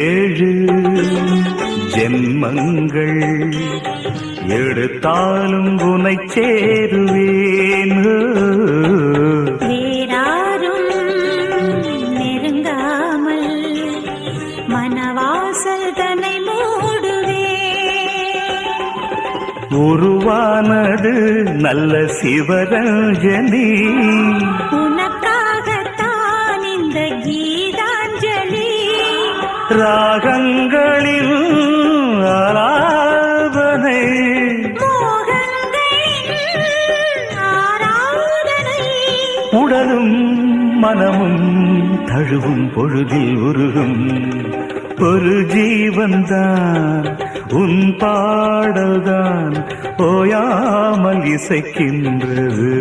ஏழு ஜென்மங்கள் எடுத்தாலும் உனை சேருவேன். வேறாரும் நெருங்காமல் மனவாசல் தன்னை மூடுவே. உருவானது நல்ல சிவரஞ்சனி, உனக்காகத்தான் இந்த கீதாஞ்சலி. ராகங்களில் ஆலாபனை, மோகங்களின் ஆராதனை. உடலும் மனமும் தழுவும் பொழுதில் உருகும் ஒரு ஜீவன்தான் உன் பாடல்தான் ஓயாமல் இசைக்கின்றது.